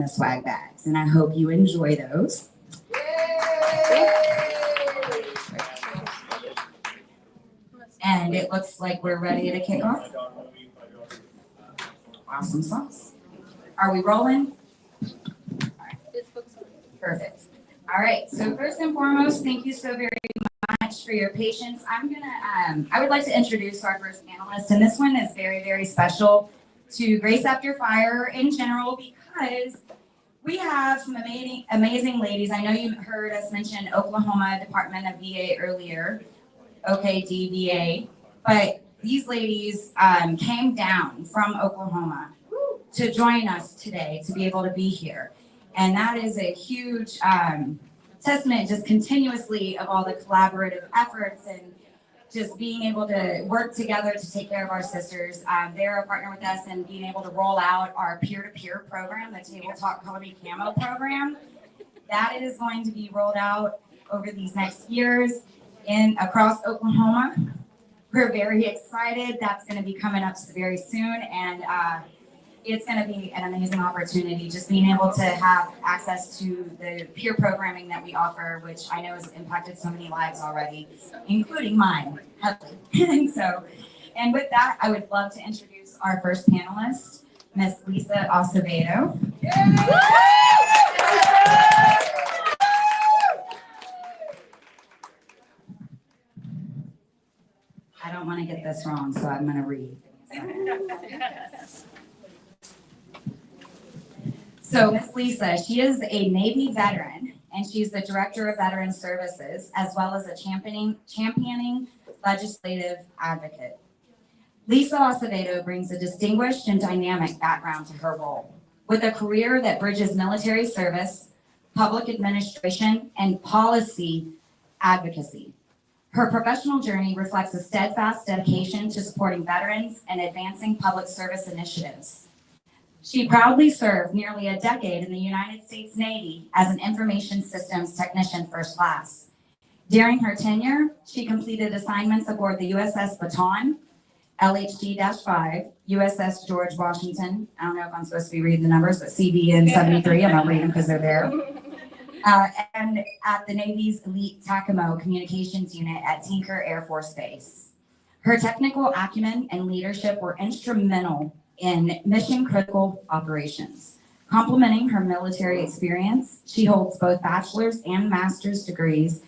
the swag bags, and I hope you enjoy those. And it looks like we're ready to kick off. Awesome sauce. Are we rolling? Perfect. All right. So first and foremost, thank you so very much for your patience. I would like to introduce our first panelist, and this one is very, very special to Grace After Fire in general because we have some amazing ladies. I know you heard us mention Oklahoma Department of VA earlier, OKDVA, but these ladies came down from Oklahoma to join us today to be able to be here. And that is a huge testament just continuously of all the collaborative efforts and just being able to work together to take care of our sisters. They're a partner with us in being able to roll out our peer-to-peer program, the Table Talk Color Me Camo program. That is going to be rolled out over these next years across Oklahoma. We're very excited. That's going to be coming up very soon, and it's going to be an amazing opportunity just being able to have access to the peer programming that we offer, which I know has impacted so many lives already, including mine. And with that, I would love to introduce our first panelist, Miss Lisa Acevedo. I don't want to get this wrong, so I'm going to read. So Miss Lisa, she is a Navy veteran, and she's the Director of Veteran Services, as well as a championing legislative advocate. Lisa Acevedo brings a distinguished and dynamic background to her role, with a career that bridges military service, public administration, and policy advocacy. Her professional journey reflects a steadfast dedication to supporting veterans and advancing public service initiatives. She proudly served nearly a decade in the United States Navy as an information systems technician first class. During her tenure, she completed assignments aboard the USS Baton, LHD-5, USS George Washington. I don't know if I'm supposed to be reading the numbers, but CVN 73, I'm not reading because they're there. And at the Navy's Elite TACAMO Communications Unit at Tinker Air Force Base. Her technical acumen and leadership were instrumental in mission-critical operations. Complementing her military experience, she holds both bachelor's and master's degrees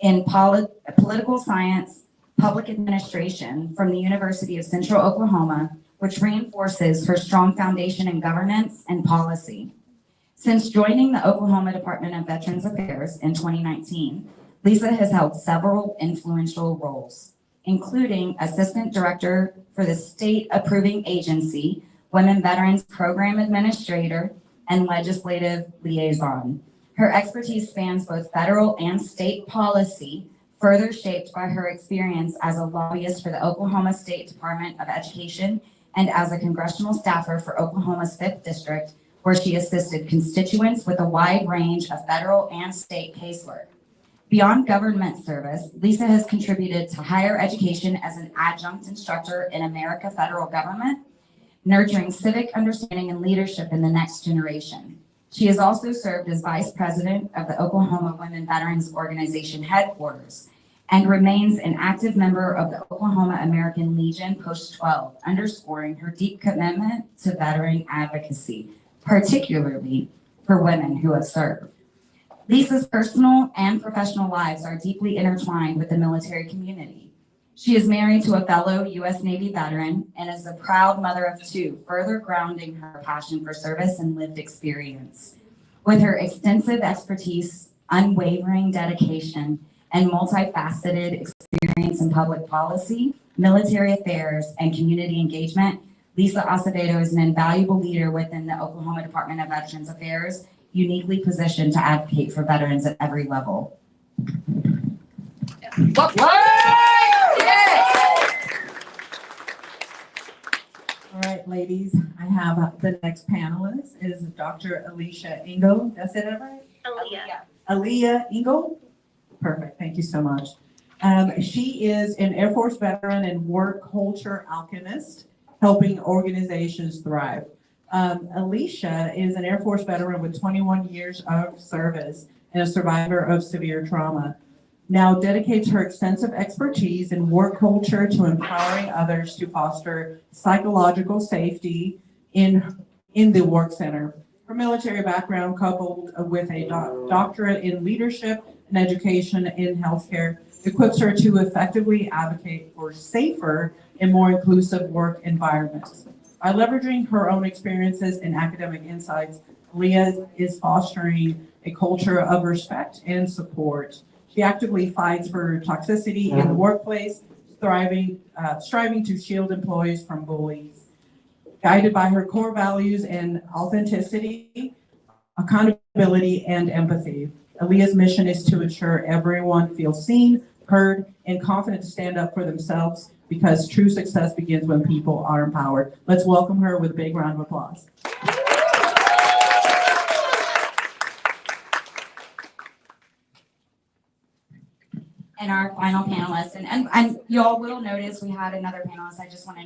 in political science, public administration from the University of Central Oklahoma, which reinforces her strong foundation in governance and policy. Since joining the Oklahoma Department of Veterans Affairs in 2019, Lisa has held several influential roles, including Assistant Director for the State Approving Agency, Women Veterans Program Administrator, and Legislative Liaison. Her expertise spans both federal and state policy, further shaped by her experience as a lobbyist for the Oklahoma State Department of Education and as a congressional staffer for Oklahoma's 5th District, where she assisted constituents with a wide range of federal and state casework. Beyond government service, Lisa has contributed to higher education as an adjunct instructor in America federal government, nurturing civic understanding and leadership in the next generation. She has also served as vice president of the Oklahoma Women Veterans Organization headquarters and remains an active member of the Oklahoma American Legion Post 12, underscoring her deep commitment to veteran advocacy, particularly for women who have served. Lisa's personal and professional lives are deeply intertwined with the military community. She is married to a fellow U.S. Navy veteran and is a proud mother of 2, further grounding her passion for service and lived experience. With her extensive expertise, unwavering dedication, and multifaceted experience in public policy, military affairs, and community engagement, Lisa Acevedo is an invaluable leader within the Oklahoma Department of Veterans Affairs, uniquely positioned to advocate for veterans at every level. All right, ladies, I have the next panelist is Dr. Alicia Engel. Did I say that right? Aaliyah Engel. Perfect. Thank you so much. She is an Air Force veteran and work culture alchemist, helping organizations thrive. Alicia is an Air Force veteran with 21 years of service and a survivor of severe trauma. Now dedicates her extensive expertise in work culture to empowering others to foster psychological safety in the work center. Her military background, coupled with a doctorate in leadership and education in healthcare, equips her to effectively advocate for safer and more inclusive work environments. By leveraging her own experiences and academic insights, Leah is fostering a culture of respect and support. She actively fights for toxicity in the workplace, striving to shield employees from bullies. Guided by her core values and authenticity, accountability, and empathy, Aaliyah's mission is to ensure everyone feels seen, heard, and confident to stand up for themselves, because true success begins when people are empowered. Let's welcome her with a big round of applause. And our final panelist, and you all will notice we had another panelist. I just want to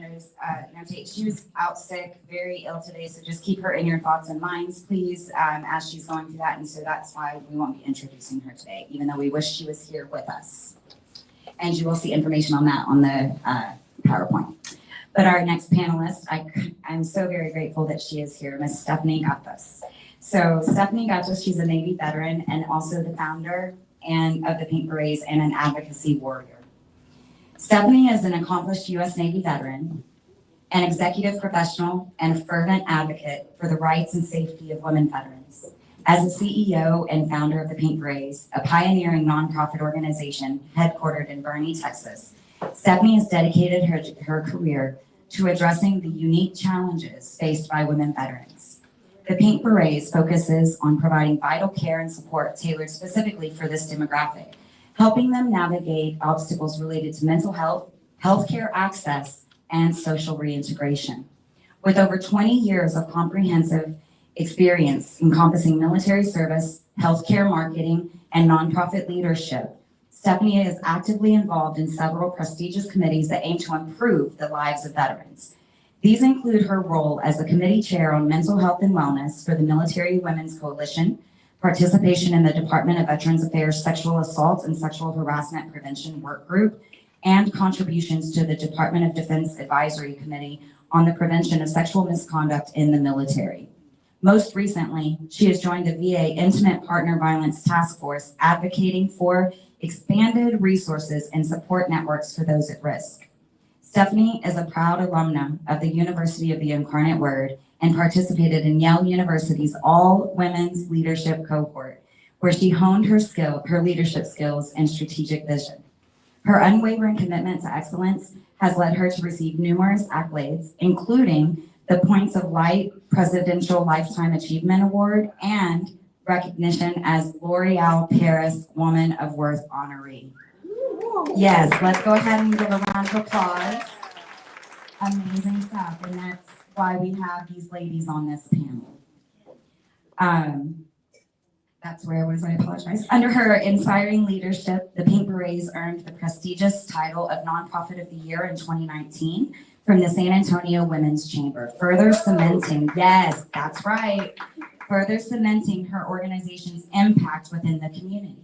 notate she was out sick, very ill today, so just keep her in your thoughts and minds, please, as she's going through that. And so that's why we won't be introducing her today, even though we wish she was here with us. And you will see information on that on the PowerPoint. But our next panelist, I'm so very grateful that she is here, Ms. Stephanie Gattas. So Stephanie Gattas, she's a Navy veteran and also the founder of the Pink Berets and an advocacy warrior. Stephanie is an accomplished U.S. Navy veteran, an executive professional, and a fervent advocate for the rights and safety of women veterans. As a CEO and founder of the Pink Berets, a pioneering nonprofit organization headquartered in Boerne, Texas, Stephanie has dedicated her career to addressing the unique challenges faced by women veterans. The Pink Berets focuses on providing vital care and support tailored specifically for this demographic, helping them navigate obstacles related to mental health, healthcare access, and social reintegration. With over 20 years of comprehensive experience encompassing military service, healthcare marketing, and nonprofit leadership, Stephanie is actively involved in several prestigious committees that aim to improve the lives of veterans. These include her role as the committee chair on mental health and wellness for the Military Women's Coalition, participation in the Department of Veterans Affairs Sexual Assault and Sexual Harassment Prevention Work Group, and contributions to the Department of Defense Advisory Committee on the Prevention of Sexual Misconduct in the Military. Most recently, she has joined the VA Intimate Partner Violence Task Force, advocating for expanded resources and support networks for those at risk. Stephanie is a proud alumna of the University of the Incarnate Word and participated in Yale University's All-Women's Leadership Cohort, where she honed her leadership skills and strategic vision. Her unwavering commitment to excellence has led her to receive numerous accolades, including the Points of Light Presidential Lifetime Achievement Award and recognition as L'Oreal Paris Woman of Worth honoree. Yes, let's go ahead and give a round of applause. Amazing stuff, and that's why we have these ladies on this panel. That's where I was, I apologize. Under her inspiring leadership, the Pink Berets earned the prestigious title of Nonprofit of the Year in 2019 from the San Antonio Women's Chamber, further cementing, yes, that's right, further cementing her organization's impact within the community.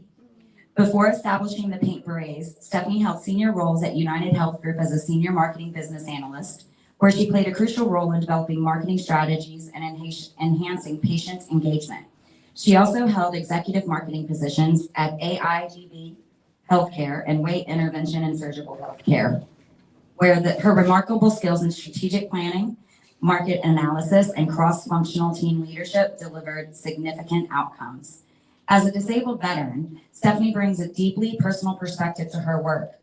Before establishing the Pink Berets, Stephanie held senior roles at United Health Group as a senior marketing business analyst, where she played a crucial role in developing marketing strategies and enhancing patient engagement. She also held executive marketing positions at AIGB Healthcare and Weight Intervention and Surgical Healthcare, where her remarkable skills in strategic planning, market analysis, and cross-functional team leadership delivered significant outcomes. As a disabled veteran, Stephanie brings a deeply personal perspective to her work.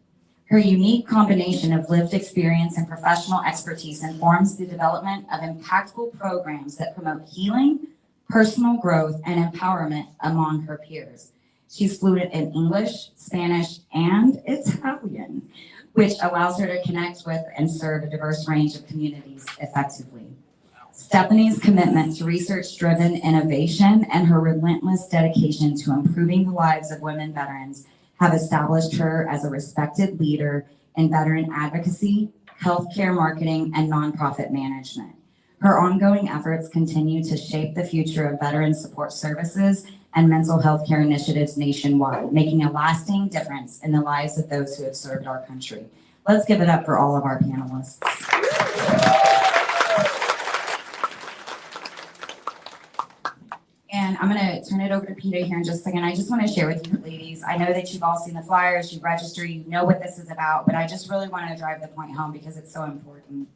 Her unique combination of lived experience and professional expertise informs the development of impactful programs that promote healing, personal growth, and empowerment among her peers. She's fluent in English, Spanish, and Italian, which allows her to connect with and serve a diverse range of communities effectively. Stephanie's commitment to research-driven innovation and her relentless dedication to improving the lives of women veterans have established her as a respected leader in veteran advocacy, healthcare marketing, and nonprofit management. Her ongoing efforts continue to shape the future of veteran support services and mental health care initiatives nationwide, making a lasting difference in the lives of those who have served our country. Let's give it up for all of our panelists. And I'm going to turn it over to Peter here in just a second. I just want to share with you, ladies, I know that you've all seen the flyers, you've registered, you know what this is about, but I just really want to drive the point home because it's so important.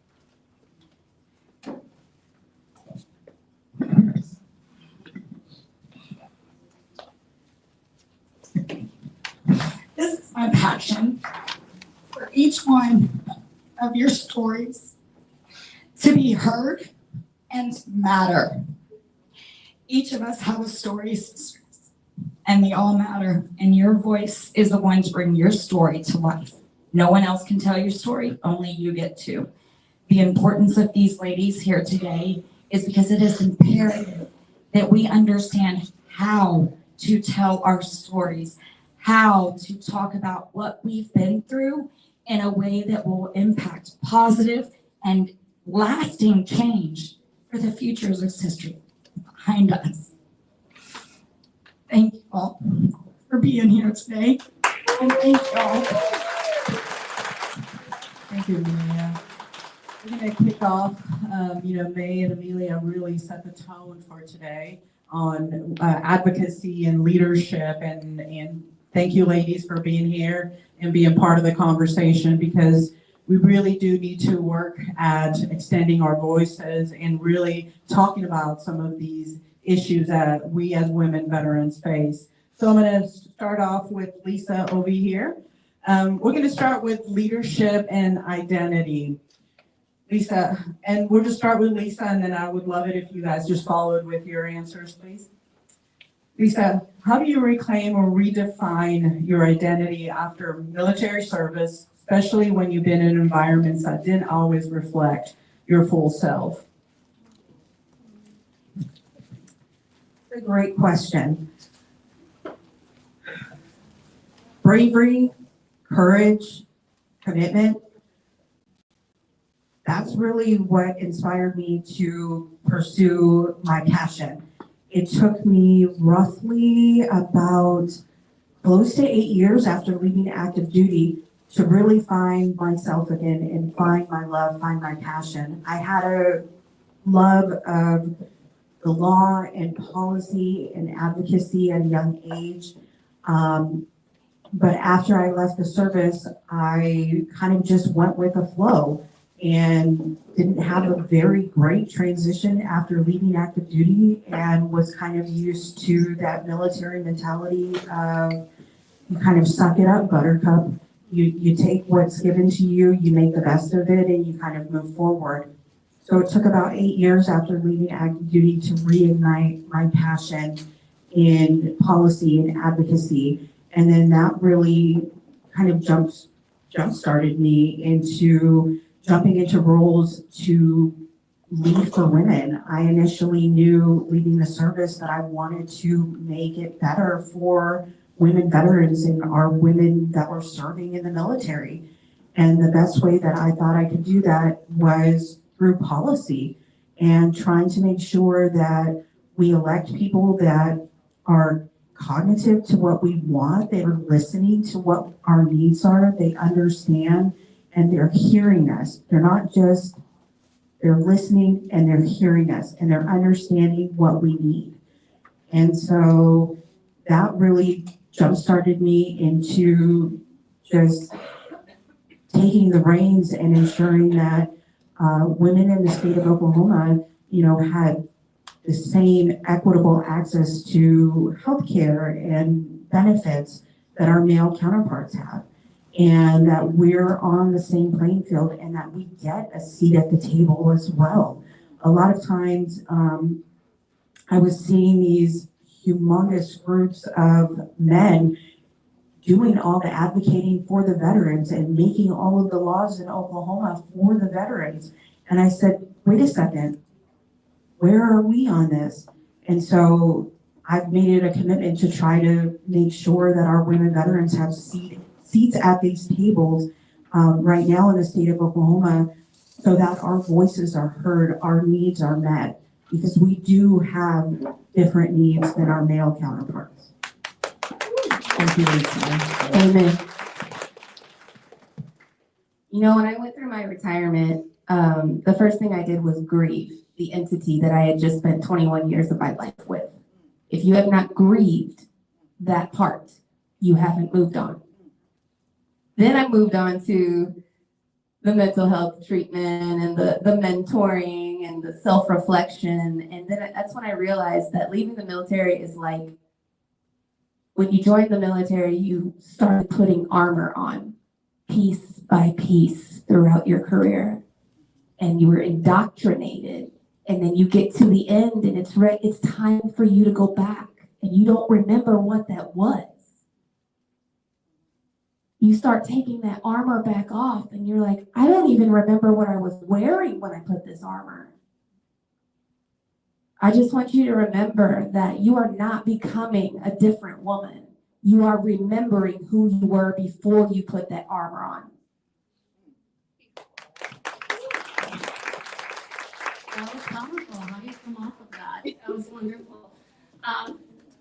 This is my passion for each one of your stories to be heard and matter. Each of us have a story, sisters, and they all matter. And your voice is the one to bring your story to life. No one else can tell your story, only you get to. The importance of these ladies here today is because it is imperative that we understand how to tell our stories, how to talk about what we've been through in a way that will impact positive and lasting change for the futures of history behind us. Thank you all for being here today. And thank y'all. Thank you, Amelia. We're going to kick off. May and Amelia really set the tone for today on advocacy and leadership. And thank you, ladies, for being here and being part of the conversation, because we really do need to work at extending our voices and really talking about some of these issues that we as women veterans face. So I'm going to start off with Lisa over here. We're going to start with leadership and identity. Lisa, and we'll just start with Lisa, and then I would love it if you guys just followed with your answers, please. Lisa, how do you reclaim or redefine your identity after military service, especially when you've been in environments that didn't always reflect your full self? A great question. Bravery, courage, commitment. That's really what inspired me to pursue my passion. It took me roughly about close to 8 years after leaving active duty to really find myself again and find my love, find my passion. I had a love of the law and policy and advocacy at a young age. But after I left the service, I kind of just went with the flow and didn't have a very great transition after leaving active duty, and was kind of used to that military mentality of you kind of suck it up, buttercup. You take what's given to you, you make the best of it, and you kind of move forward. So it took about 8 years after leaving active duty to reignite my passion in policy and advocacy. And then that really kind of jump-started me into jumping into roles to lead for women. I initially knew leaving the service that I wanted to make it better for women veterans and our women that were serving in the military. And the best way that I thought I could do that was through policy and trying to make sure that we elect people that are cognitive to what we want, they're listening to what our needs are, they understand, and they're hearing us. They're listening and they're hearing us and they're understanding what we need. And so that really jump-started me into just taking the reins and ensuring that women in the state of Oklahoma, had the same equitable access to healthcare and benefits that our male counterparts have, and that we're on the same playing field and that we get a seat at the table as well. A lot of times I was seeing these humongous groups of men doing all the advocating for the veterans and making all of the laws in Oklahoma for the veterans. And I said, wait a second, where are we on this? And so I've made it a commitment to try to make sure that our women veterans have seats at these tables. Right now in the state of Oklahoma, so that our voices are heard, our needs are met, because we do have different needs than our male counterparts. Thank you, Lisa. Amen. You know, when I went through my retirement, the first thing I did was grieve the entity that I had just spent 21 years of my life with. If you have not grieved that part, you haven't moved on. Then I moved on to the mental health treatment and the mentoring and the self-reflection. And then that's when I realized that leaving the military is like, when you join the military, you start putting armor on piece by piece throughout your career. And you were indoctrinated. And then you get to the end and it's time for you to go back. And you don't remember what that was. You start taking that armor back off and you're like, I don't even remember what I was wearing when I put this armor. I just want you to remember that you are not becoming a different woman. You are remembering who you were before you put that armor on. That was powerful. How do you come off of that? That was wonderful.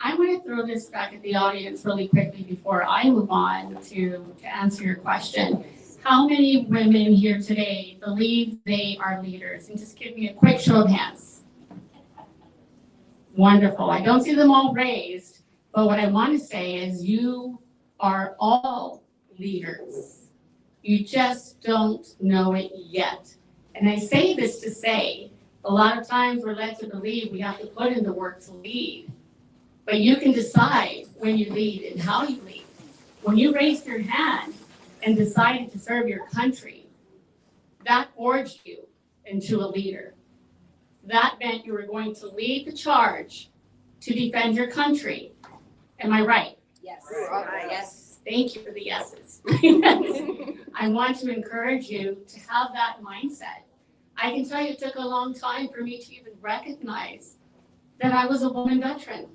I want to throw this back at the audience really quickly before I move on to answer your question. How many women here today believe they are leaders? And just give me a quick show of hands. Wonderful. I don't see them all raised, but what I want to say is you are all leaders. You just don't know it yet. And I say this to say, a lot of times we're led to believe we have to put in the work to lead. But you can decide when you lead and how you lead. When you raised your hand and decided to serve your country, that forged you into a leader. That meant you were going to lead the charge to defend your country. Am I right? Yes. Yes. Thank you for the yeses. I want to encourage you to have that mindset. I can tell you it took a long time for me to even recognize that I was a woman veteran.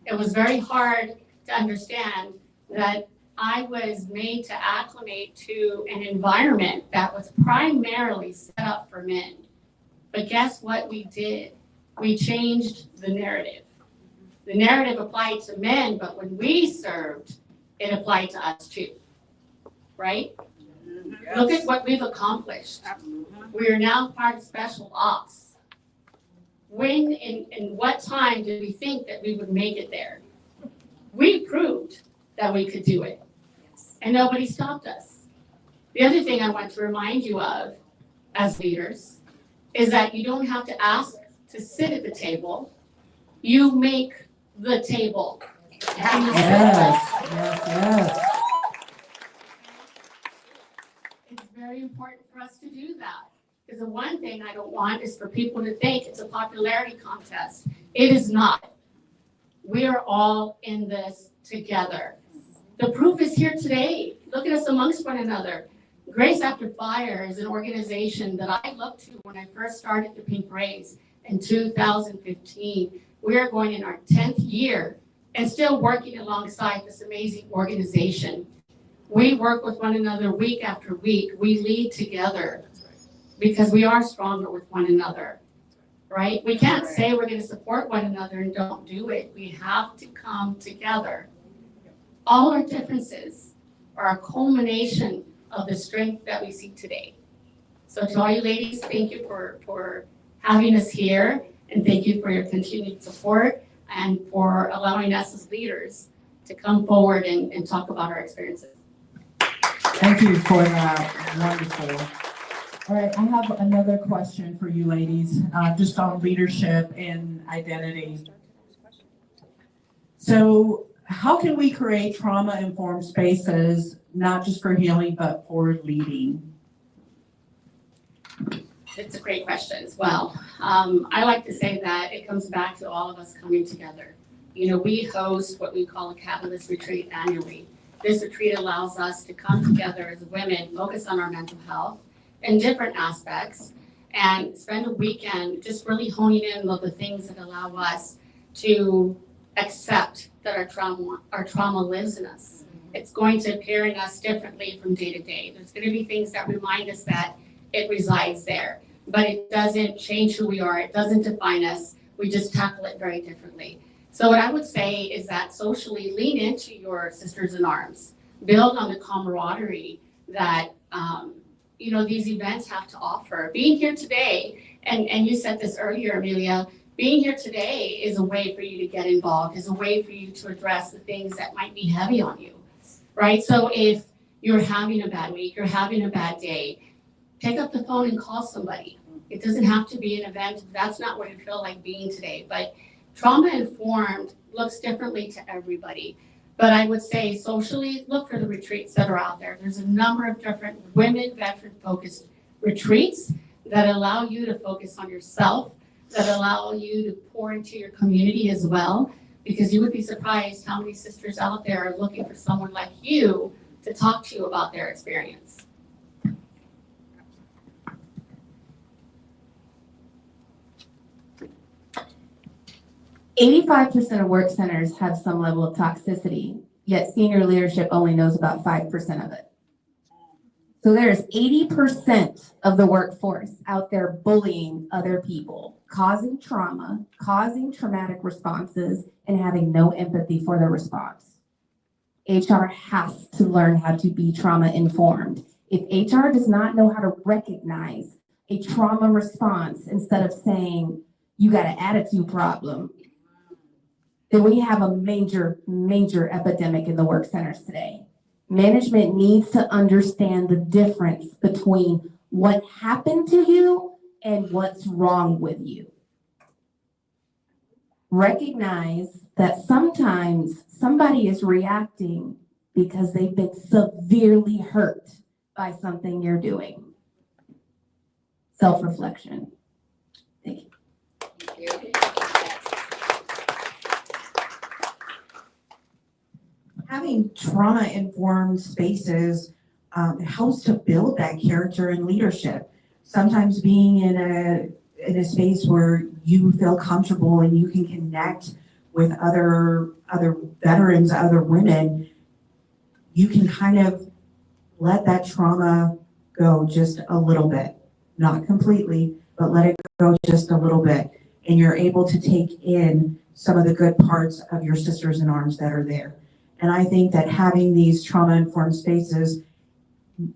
It was very hard to understand that I was made to acclimate to an environment that was primarily set up for men. But guess what we did? We changed the narrative. The narrative applied to men, but when we served, it applied to us too, right? Yes. Look at what we've accomplished. We are now part of special ops. When and what time did we think that we would make it there? We proved that we could do it. And nobody stopped us. The other thing I want to remind you of as leaders is that you don't have to ask to sit at the table. You make the table. Yes. It's very important for us to do that. Because the one thing I don't want is for people to think it's a popularity contest. It is not. We are all in this together. The proof is here today. Look at us amongst one another. Grace After Fire is an organization that I looked to when I first started the Pink Rays in 2015. We are going in our 10th year and still working alongside this amazing organization. We work with one another week after week. We lead together because we are stronger with one another, right? We can't say we're going to support one another and don't do it. We have to come together. All our differences are a culmination of the strength that we see today. So to all you ladies, thank you for having us here, and thank you for your continued support and for allowing us as leaders to come forward and talk about our experiences. Thank you for that. Wonderful. All right, I have another question for you ladies, just on leadership and identity. So how can we create trauma-informed spaces, not just for healing, but for leading? It's a great question as well. I like to say that it comes back to all of us coming together. You know, we host what we call a Catalyst Retreat annually. This retreat allows us to come together as women, focus on our mental health in different aspects, and spend a weekend just really honing in on the things that allow us to accept that our trauma lives in us. It's going to appear in us differently from day to day. There's going to be things that remind us that it resides there. But it doesn't change who we are. It doesn't define us. We just tackle it very differently. So what I would say is that socially lean into your sisters in arms. Build on the camaraderie that, these events have to offer. Being here today, and you said this earlier, Amelia, being here today is a way for you to get involved, is a way for you to address the things that might be heavy on you, right? So if you're having a bad week, you're having a bad day, pick up the phone and call somebody. It doesn't have to be an event if that's not where you feel like being today. But trauma-informed looks differently to everybody. But I would say socially, look for the retreats that are out there. There's a number of different women veteran-focused retreats that allow you to focus on yourself, that allow you to pour into your community as well, because you would be surprised how many sisters out there are looking for someone like you to talk to you about their experience. "85% of work centers have some level of toxicity, yet senior leadership only knows about 5% of it." So there's 80% of the workforce out there bullying other people, causing trauma, causing traumatic responses, and having no empathy for the response. HR has to learn how to be trauma informed. If HR does not know how to recognize a trauma response instead of saying, "You got an attitude problem," then we have a major, major epidemic in the work centers today. Management needs to understand the difference between what happened to you and what's wrong with you. Recognize that sometimes somebody is reacting because they've been severely hurt by something you're doing. Self-reflection. Thank you. Having trauma-informed spaces helps to build that character and leadership. Sometimes being in a space where you feel comfortable and you can connect with other veterans, other women, you can kind of let that trauma go just a little bit. Not completely, but let it go just a little bit. And you're able to take in some of the good parts of your sisters in arms that are there. And I think that having these trauma-informed spaces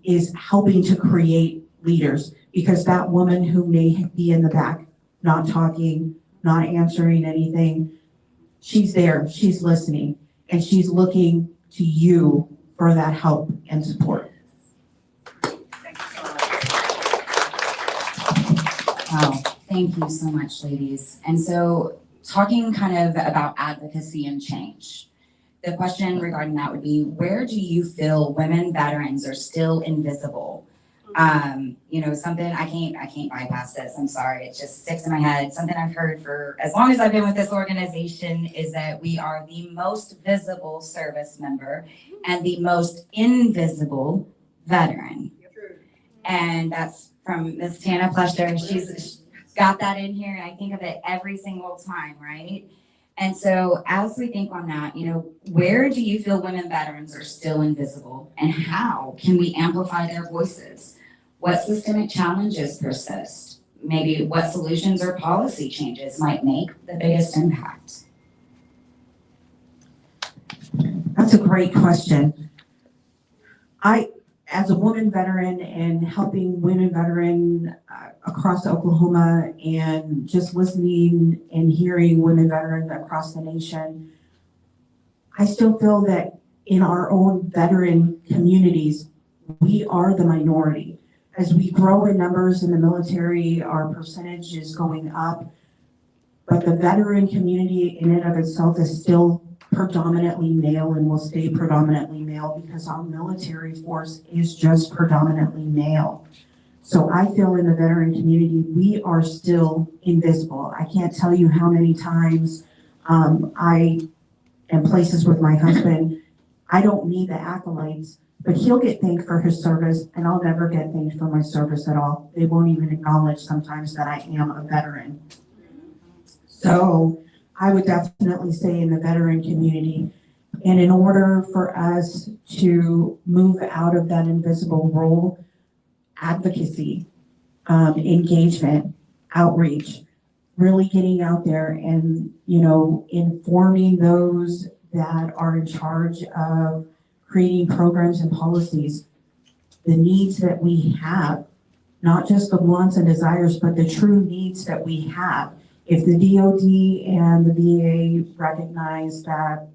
is helping to create leaders, because that woman who may be in the back, not talking, not answering anything, she's there, she's listening, and she's looking to you for that help and support. Wow, thank you so much, ladies. And so talking kind of about advocacy and change, the question regarding that would be, where do you feel women veterans are still invisible? Something I can't bypass this. I'm sorry. It just sticks in my head. Something I've heard for as long as I've been with this organization is that we are the most visible service member and the most invisible veteran. And that's from Ms. Tana Plesher. She's got that in here, and I think of it every single time, right? And so as we think on that, where do you feel women veterans are still invisible, and how can we amplify their voices? What systemic challenges persist? Maybe what solutions or policy changes might make the biggest impact? That's a great question. As a woman veteran and helping women veteran across Oklahoma, and just listening and hearing women veterans across the nation, I still feel that in our own veteran communities, we are the minority. As we grow in numbers in the military, our percentage is going up, but the veteran community in and of itself is still predominantly male and will stay predominantly male, because our military force is just predominantly male. So I feel in the veteran community, we are still invisible. I can't tell you how many times I am places with my husband. I don't need the accolades, but he'll get thanked for his service, and I'll never get thanked for my service at all. They won't even acknowledge sometimes that I am a veteran. So I would definitely say in the veteran community, and in order for us to move out of that invisible role, advocacy engagement, outreach, really getting out there and, informing those that are in charge of creating programs and policies, the needs that we have, not just the wants and desires, but the true needs that we have. If the DOD and the VA recognize that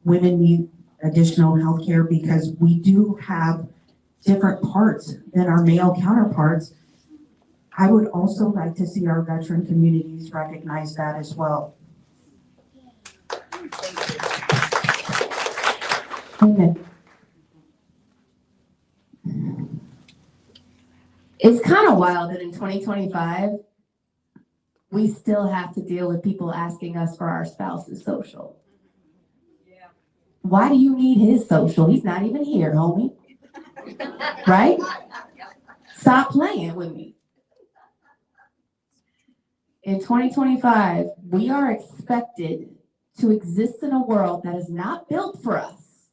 women need additional health care because we do have different parts than our male counterparts, I would also like to see our veteran communities recognize that as well. Amen. It's kind of wild that in 2025, we still have to deal with people asking us for our spouse's social. Why do you need his social? He's not even here, homie. Right? Stop playing with me. In 2025, we are expected to exist in a world that is not built for us,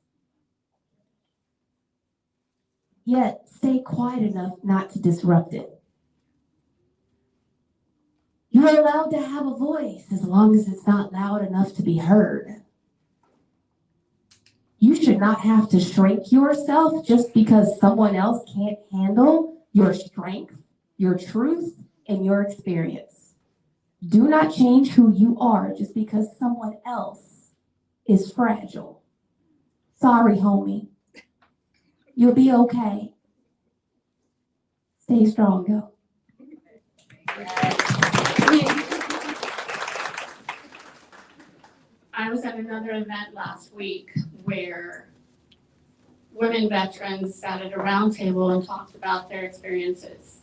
yet stay quiet enough not to disrupt it. You're allowed to have a voice as long as it's not loud enough to be heard. You should not have to shrink yourself just because someone else can't handle your strength, your truth, and your experience. Do not change who you are just because someone else is fragile. Sorry, homie. You'll be okay. Stay strong, girl. I was at another event last week where women veterans sat at a round table and talked about their experiences.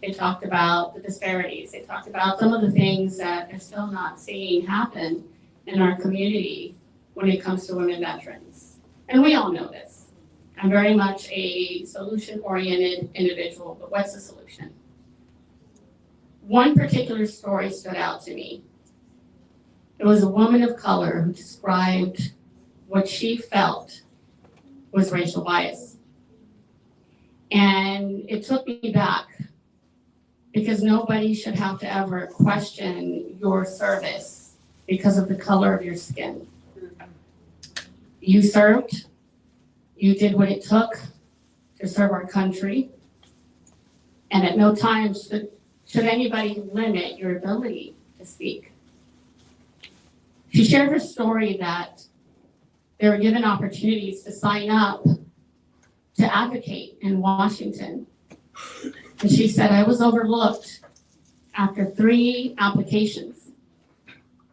They talked about the disparities. They talked about some of the things that they're still not seeing happen in our community when it comes to women veterans. And we all know this. I'm very much a solution-oriented individual, but what's the solution? One particular story stood out to me. It was a woman of color who described what she felt was racial bias. And it took me back because nobody should have to ever question your service because of the color of your skin. You served, you did what it took to serve our country, and at no time should anybody limit your ability to speak. She shared her story that they were given opportunities to sign up to advocate in Washington. And she said, I was overlooked after 3 applications.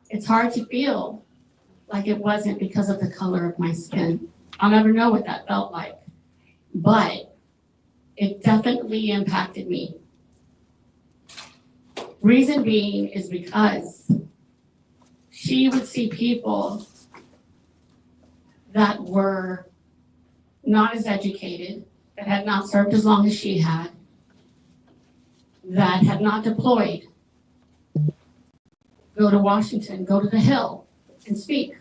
It's hard to feel like it wasn't because of the color of my skin. I'll never know what that felt like, but it definitely impacted me. Reason being is because she would see people that were not as educated, that had not served as long as she had, that had not deployed, go to Washington, go to the Hill and speak.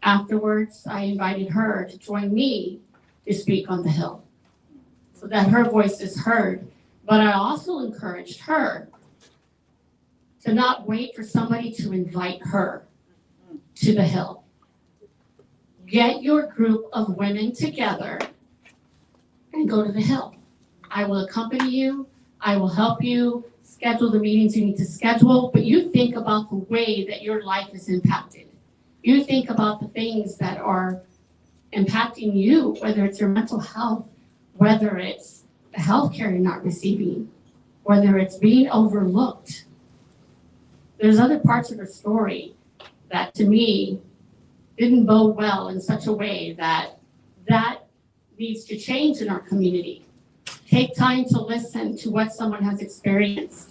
Afterwards, I invited her to join me to speak on the Hill so that her voice is heard. But I also encouraged her to not wait for somebody to invite her to the Hill. Get your group of women together and go to the Hill. I will accompany you. I will help you schedule the meetings you need to schedule, but you think about the way that your life is impacted. You think about the things that are impacting you, whether it's your mental health, whether it's the health care you're not receiving, whether it's being overlooked. There's other parts of her story that to me didn't bode well in such a way that needs to change in our community. Take time to listen to what someone has experienced.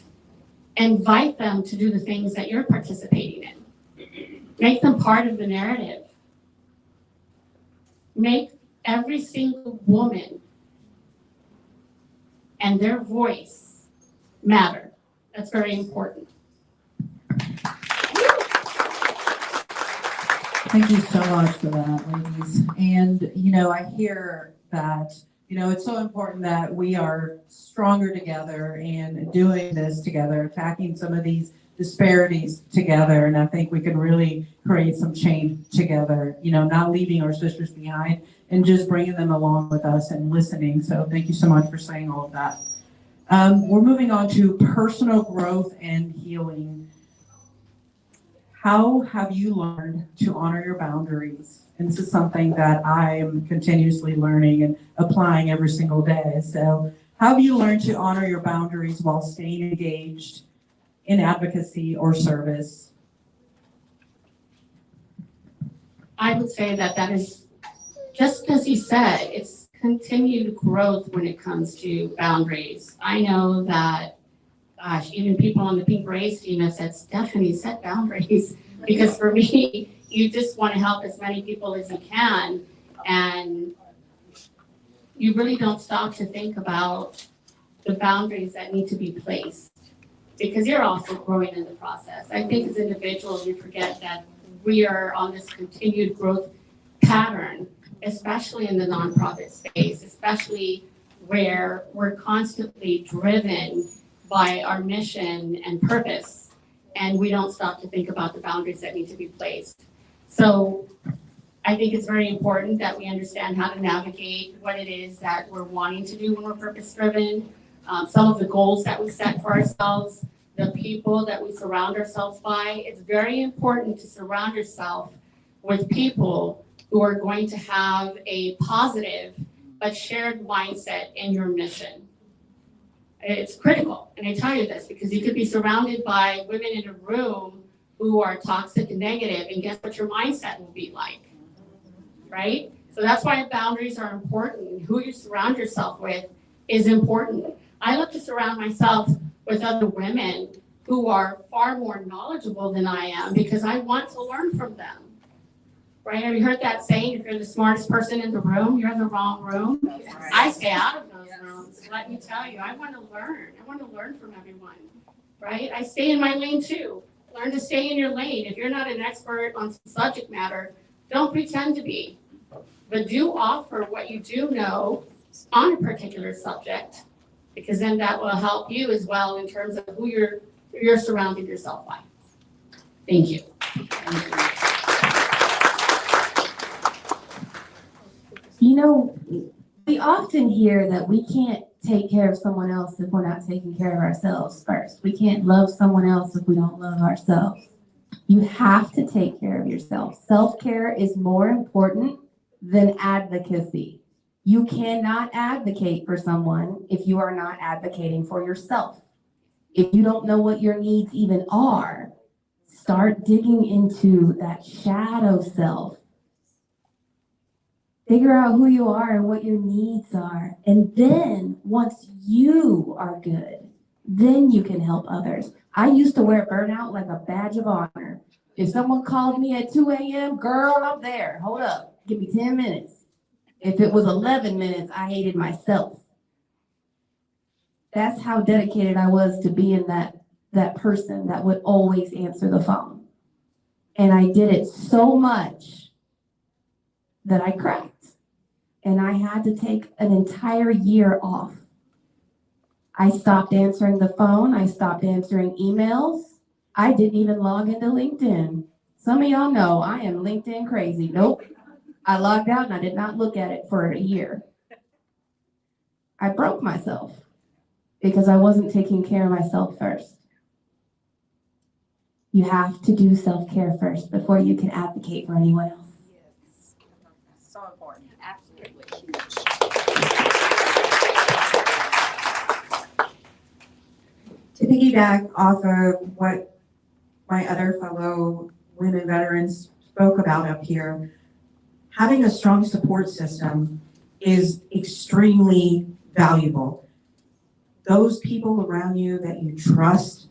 Invite them to do the things that you're participating in. Make them part of the narrative. Make every single woman and their voice matter. That's very important. Thank you so much for that, ladies. And, I hear that You know, it's so important that we are stronger together and doing this together, attacking some of these disparities together. And I think we can really create some change together, you know, not leaving our sisters behind and just bringing them along with us and listening. So thank you so much for saying all of that. We're moving on to personal growth and healing. How have you learned to honor your boundaries? And this is something that I am continuously learning and applying every single day. So how have you learned to honor your boundaries while staying engaged in advocacy or service? I would say that that is, just as you said, it's continued growth when it comes to boundaries. I know that, gosh, even people on the Pink Race team have said, Stephanie, set boundaries. Because for me, you just want to help as many people as you can. And you really don't stop to think about the boundaries that need to be placed. Because you're also growing in the process. I think as individuals, we forget that we are on this continued growth pattern, especially in the nonprofit space, especially where we're constantly driven by our mission and purpose, and we don't stop to think about the boundaries that need to be placed. So I think it's very important that we understand how to navigate what it is that we're wanting to do when we're purpose-driven, some of the goals that we set for ourselves, the people that we surround ourselves by. It's very important to surround yourself with people who are going to have a positive but shared mindset in your mission. It's critical, and I tell you this because you could be surrounded by women in a room who are toxic and negative, and guess what your mindset will be like, right? So that's why boundaries are important. Who you surround yourself with is important. I love to surround myself with other women who are far more knowledgeable than I am because I want to learn from them. Right? Have you heard that saying, if you're the smartest person in the room, you're in the wrong room? Yes. I stay out of those rooms. Let me tell you, I want to learn. I want to learn from everyone. Right? I stay in my lane too. Learn to stay in your lane. If you're not an expert on some subject matter, don't pretend to be. But do offer what you do know on a particular subject, because then that will help you as well in terms of who you're surrounding yourself by. Thank you. You know, we often hear that we can't take care of someone else if we're not taking care of ourselves first. We can't love someone else if we don't love ourselves. You have to take care of yourself. Self-care is more important than advocacy. You cannot advocate for someone if you are not advocating for yourself. If you don't know what your needs even are, start digging into that shadow self. Figure out who you are and what your needs are. And then once you are good, then you can help others. I used to wear burnout like a badge of honor. If someone called me at 2 a.m., girl, I'm there. Hold up. Give me 10 minutes. If it was 11 minutes, I hated myself. That's how dedicated I was to being that person that would always answer the phone. And I did it so much that I cracked. And I had to take an entire year off. I stopped answering the phone. I stopped answering emails. I didn't even log into LinkedIn. Some of y'all know I am LinkedIn crazy. Nope. I logged out and I did not look at it for a year. I broke myself because I wasn't taking care of myself first. You have to do self-care first before you can advocate for anyone else. Yes. So important. Absolutely. To piggyback off of what my other fellow women veterans spoke about up here, having a strong support system is extremely valuable. Those people around you that you trust,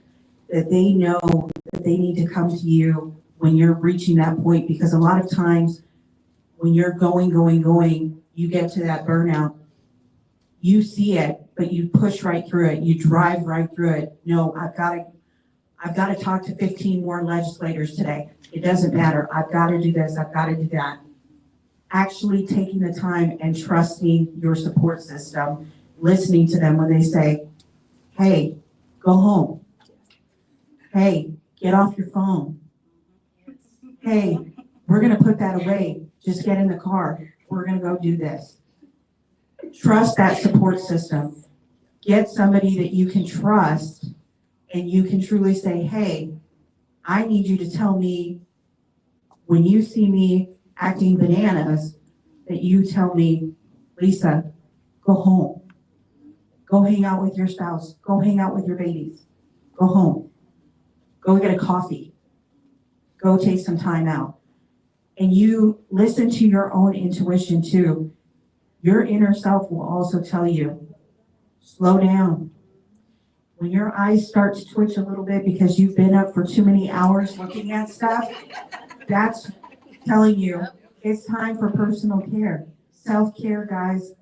that they know that they need to come to you when you're reaching that point, because a lot of times when you're going, you get to that burnout. You see it, but you push right through it. You drive right through it. No, I've got to talk to 15 more legislators today. It doesn't matter. I've got to do this. I've got to do that. actually taking the time and trusting your support system, listening to them when they say, hey, go home. Hey, get off your phone. Hey, we're gonna put that away. Just get in the car. We're gonna go do this. Trust that support system. Get somebody that you can trust and you can truly say, hey, I need you to tell me when you see me acting bananas, that you tell me, Lisa, go home. Go hang out with your spouse. Go hang out with your babies. Go home. Go get a coffee. Go take some time out. And you listen to your own intuition too. Your inner self will also tell you, slow down. When your eyes start to twitch a little bit because you've been up for too many hours looking at stuff, that's telling you it's time for personal care. Self-care, guys,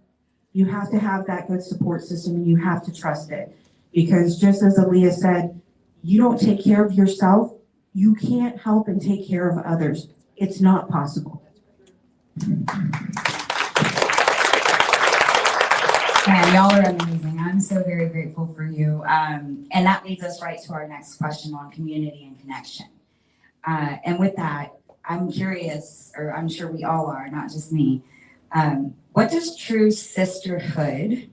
you have to have that good support system and you have to trust it. Because just as Aaliyah said, you don't take care of yourself, you can't help and take care of others. It's not possible. Yeah, y'all are amazing. I'm so very grateful for you. And that leads us right to our next question on community and connection. And with that, I'm curious, or I'm sure we all are, not just me. What does true sisterhood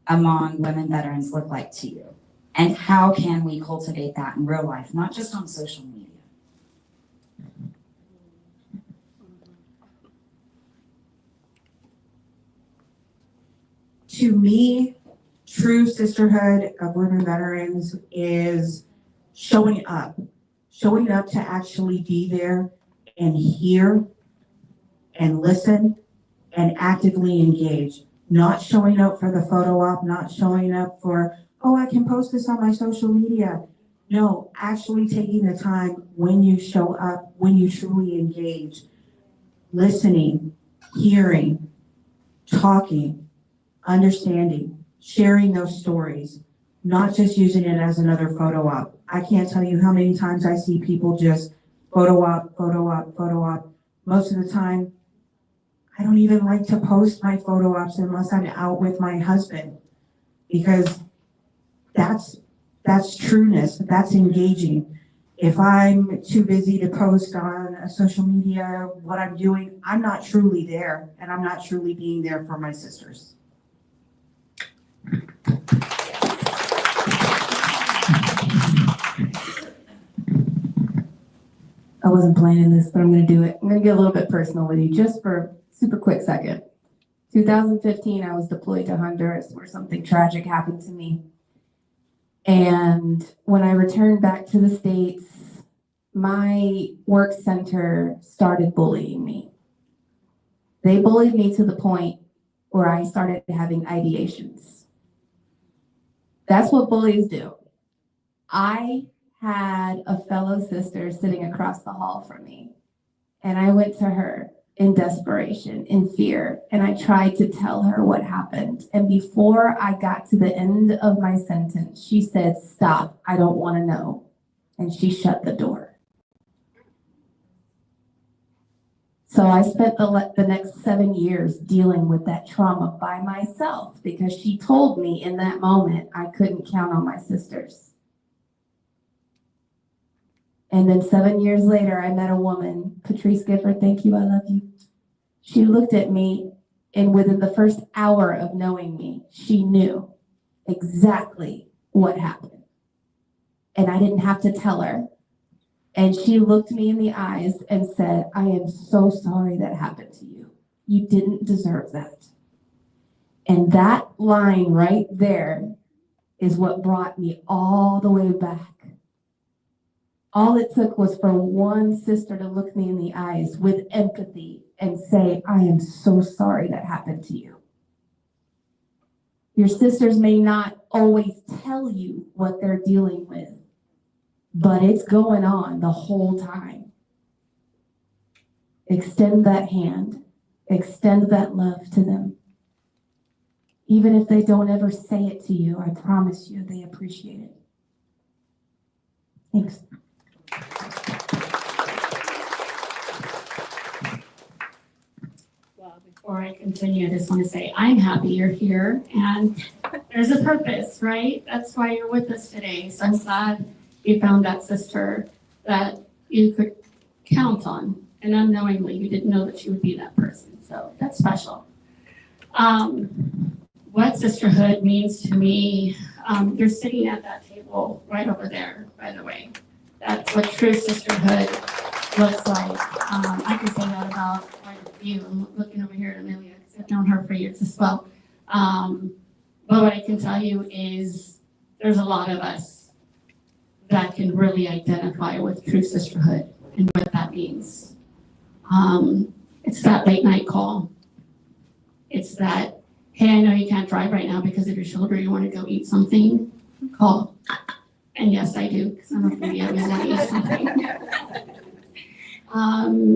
among women veterans look like to you? And how can we cultivate that in real life, not just on social media? To me, true sisterhood of women veterans is showing up to actually be there and hear and listen and actively engage. Not showing up for the photo op, not showing up for, oh, I can post this on my social media. No, actually taking the time when you show up, when you truly engage, listening, hearing, talking, understanding, sharing those stories, not just using it as another photo op. I can't tell you how many times I see people just photo op, photo op, photo op. Most of the time, I don't even like to post my photo ops unless I'm out with my husband, because that's trueness, that's engaging. If I'm too busy to post on a social media what I'm doing, I'm not truly there, and I'm not truly being there for my sisters. I wasn't planning this, but I'm going to do it. I'm going to get a little bit personal with you just for a super quick second. 2015, I was deployed to Honduras where something tragic happened to me. And when I returned back to the States, my work center started bullying me. They bullied me to the point where I started having ideations. That's what bullies do. I had a fellow sister sitting across the hall from me, and I went to her in desperation, in fear, and I tried to tell her what happened. And before I got to the end of my sentence, she said, "Stop, I don't want to know." And she shut the door. So I spent the next 7 years dealing with that trauma by myself because she told me in that moment I couldn't count on my sisters. And then 7 years later, I met a woman, Patrice Gifford, thank you, I love you. She looked at me, and within the first hour of knowing me, she knew exactly what happened. And I didn't have to tell her. And she looked me in the eyes and said, "I am so sorry that happened to you. You didn't deserve that." And that line right there is what brought me all the way back. All it took was for one sister to look me in the eyes with empathy and say, "I am so sorry that happened to you." Your sisters may not always tell you what they're dealing with, but it's going on the whole time. Extend that hand, extend that love to them. Even if they don't ever say it to you, I promise you they appreciate it. Thanks. before I continue, I just want to say I'm happy you're here and there's a purpose, right? That's why you're with us today. So I'm glad you found that sister that you could count on. And unknowingly, you didn't know that she would be that person. So that's special. What sisterhood means to me, you're sitting at that table right over there, by the way. That's what true sisterhood looks like. I can say that about quite a few. I'm looking over here at Amelia because I've known her for years as well. But what I can tell you is there's a lot of us that can really identify with true sisterhood and what that means. It's that late night call. It's that, hey, I know you can't drive right now because of your shoulder. You want to go eat something? Call. And yes, I do, because I'm a foodie. I always want to eat something.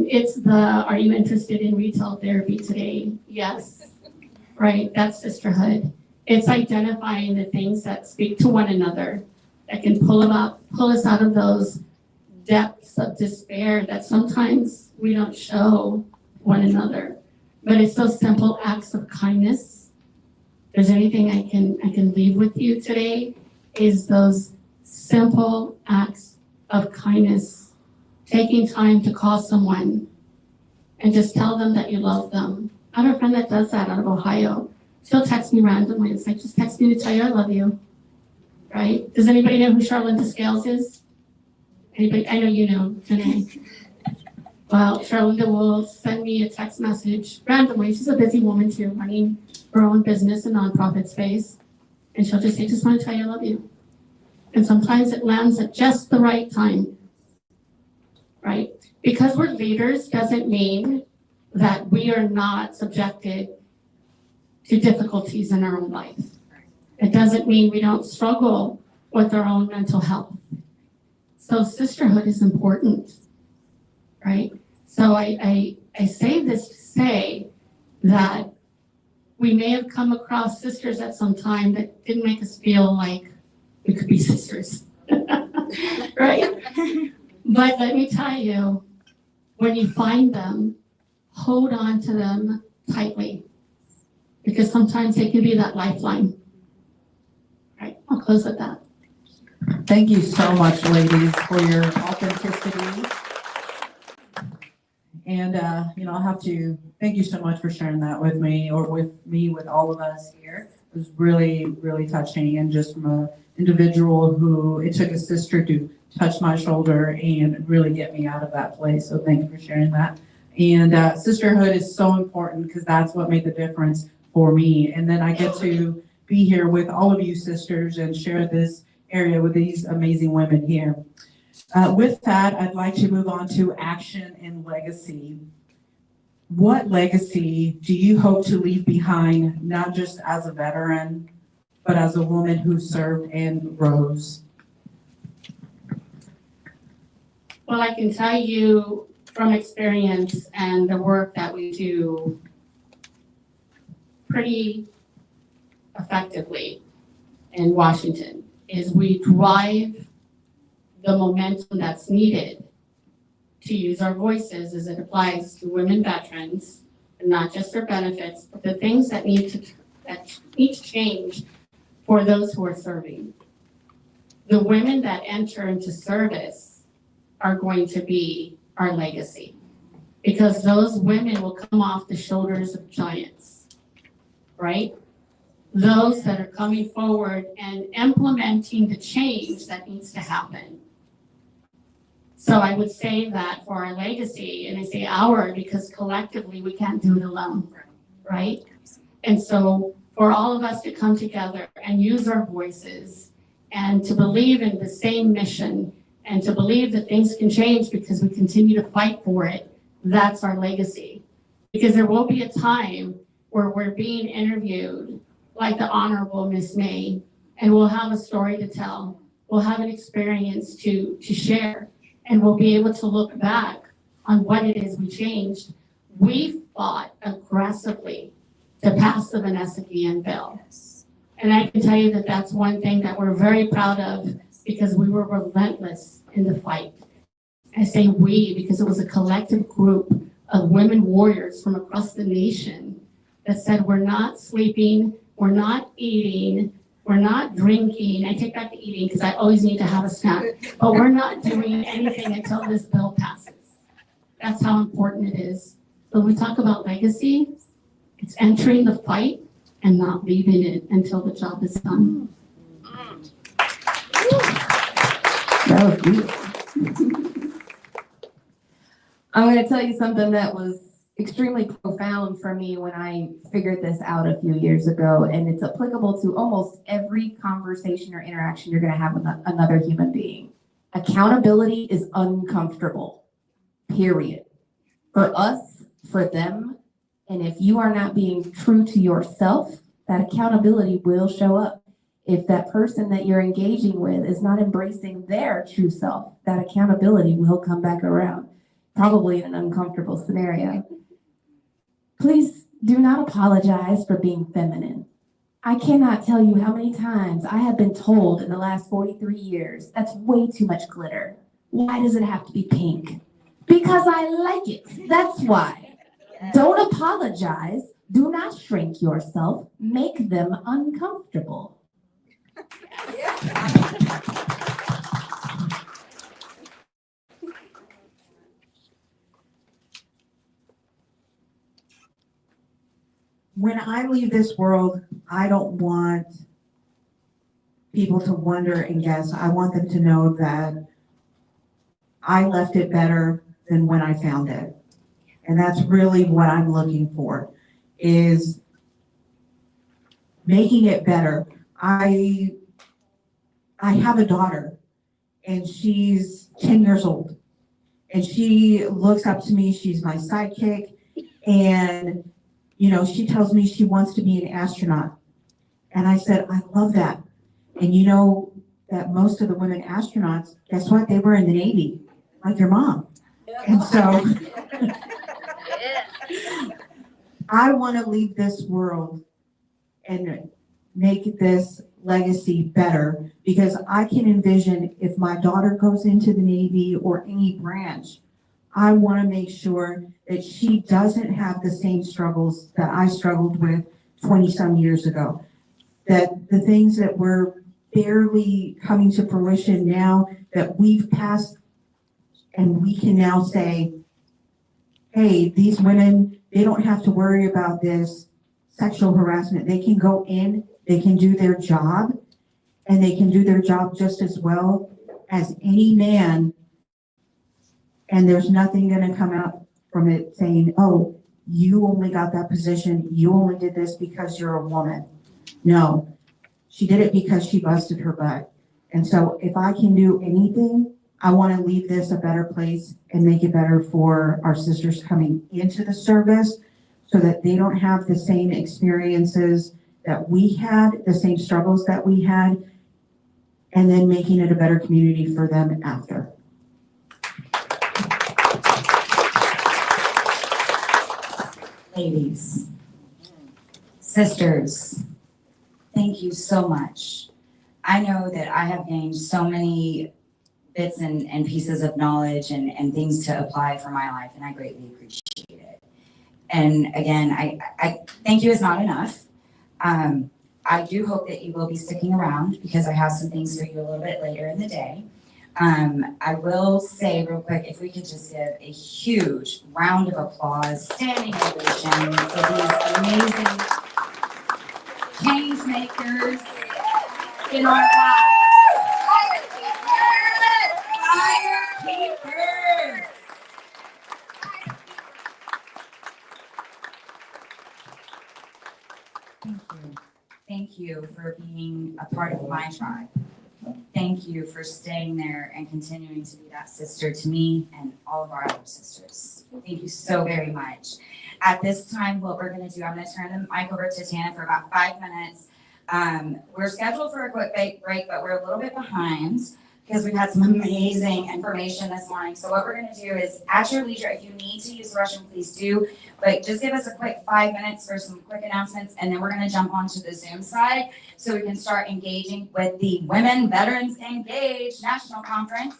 It's the, are you interested in retail therapy today? Yes. Right, that's sisterhood. It's identifying the things that speak to one another, that can pull us out of those depths of despair that sometimes we don't show one another. But it's those simple acts of kindness. If there's anything I can leave with you today, is those simple acts of kindness. Taking time to call someone and just tell them that you love them. I have a friend that does that out of Ohio. She'll text me randomly and say, just text me to tell you I love you. Right? Does anybody know who Charlinda Scales is? Anybody? I know you know, Janae. Well, Charlinda will send me a text message randomly. She's a busy woman too, running her own business in nonprofit space. And she'll just say, just want to tell you I love you. And sometimes it lands at just the right time, right? Because we're leaders doesn't mean that we are not subjected to difficulties in our own life. It doesn't mean we don't struggle with our own mental health. So sisterhood is important, right? So I say this to say that we may have come across sisters at some time that didn't make us feel like we could be sisters, right? But let me tell you, when you find them, hold on to them tightly, because sometimes they can be that lifeline. Right, I'll close with that. Thank you so much, ladies, for your authenticity. And, I'll have to thank you so much for sharing that with me, or with all of us here. It was really, really touching, and just from an individual who, it took a sister to touch my shoulder and really get me out of that place. So thank you for sharing that. And sisterhood is so important, because that's what made the difference for me. And then I get to be here with all of you sisters and share this area with these amazing women here. With that, I'd like to move on to action and legacy. What legacy do you hope to leave behind, not just as a veteran, but as a woman who served and rose? Well, I can tell you from experience and the work that we do pretty effectively in Washington is we drive the momentum that's needed to use our voices as it applies to women veterans, and not just their benefits, but the things that need to change for those who are serving. The women that enter into service are going to be our legacy, because those women will come off the shoulders of giants, right? Those that are coming forward and implementing the change that needs to happen. So I would say that for our legacy, and I say our because collectively we can't do it alone, right? And so for all of us to come together and use our voices and to believe in the same mission and to believe that things can change because we continue to fight for it, that's our legacy. Because there will be a time where we're being interviewed like the Honorable Miss May, and we'll have a story to tell. We'll have an experience to share, and we'll be able to look back on what it is we changed. We fought aggressively to pass the Vanessa Guillen bill. And I can tell you that that's one thing that we're very proud of, because we were relentless in the fight. I say we because it was a collective group of women warriors from across the nation that said, we're not sleeping, we're not eating, we're not drinking. I take back the eating because I always need to have a snack, but we're not doing anything until this bill passes. That's how important it is. When we talk about legacy, it's entering the fight and not leaving it until the job is done. That was beautiful. I'm going to tell you something that was extremely profound for me when I figured this out a few years ago, and it's applicable to almost every conversation or interaction you're going to have with another human being. Accountability is uncomfortable, period. For us, for them, and if you are not being true to yourself, that accountability will show up. If that person that you're engaging with is not embracing their true self, that accountability will come back around, probably in an uncomfortable scenario. Please do not apologize for being feminine. I cannot tell you how many times I have been told in the last 43 years, that's way too much glitter. Why does it have to be pink? Because I like it. That's why. Don't apologize. Do not shrink yourself. Make them uncomfortable. When I leave this world, I don't want people to wonder and guess. I want them to know that I left it better than when I found it. And that's really what I'm looking for, is making it better. I have a daughter, and she's 10 years old. And she looks up to me, she's my sidekick, and you know, she tells me she wants to be an astronaut. And I said, I love that. And you know that most of the women astronauts, guess what? They were in the Navy, like your mom. And so I want to leave this world and make this legacy better, because I can envision if my daughter goes into the Navy or any branch, I want to make sure that she doesn't have the same struggles that I struggled with 20 some years ago. That the things that were barely coming to fruition now, that we've passed, and we can now say, hey, these women, they don't have to worry about this sexual harassment. They can go in, they can do their job, and they can do their job just as well as any man. And there's nothing going to come out from it saying, oh, you only got that position, you only did this because you're a woman. No, she did it because she busted her butt. And so if I can do anything, I want to leave this a better place and make it better for our sisters coming into the service, so that they don't have the same experiences that we had, the same struggles that we had, and then making it a better community for them after. Ladies, sisters, thank you so much. I know that I have gained so many bits and pieces of knowledge and things to apply for my life, and I greatly appreciate it. And again, I thank you is not enough. I do hope that you will be sticking around, because I have some things for you a little bit later in the day. I will say real quick, if we could just give a huge round of applause, standing ovation for these amazing change makers in our lives. Fire keepers. Thank you for being a part of my tribe. Thank you for staying there and continuing to be that sister to me and all of our other sisters. Thank you so very much. At this time, what we're going to do, I'm going to turn the mic over to Tana for about 5 minutes. We're scheduled for a quick break, but we're a little bit behind. because we've had some amazing information this morning. So what we're gonna do is, at your leisure, if you need to use the restroom, please do. But just give us a quick 5 minutes for some quick announcements, and then we're gonna jump onto the Zoom side so we can start engaging with the Women Veterans Engage National Conference.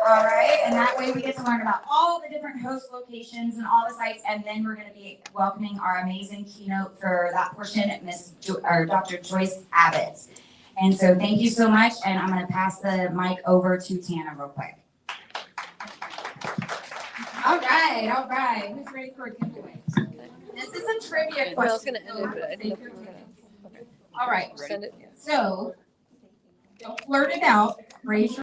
All right, and that way we get to learn about all the different host locations and all the sites, and then we're gonna be welcoming our amazing keynote for that portion, Dr. Joyce Abbott. And so thank you so much, and I'm gonna pass the mic over to Tana real quick. All right. Who's ready for a giveaway? This is a trivia Well, I was question. gonna end it, but I didn't know if we were gonna All right, send it. so don't blurt it out. Raise your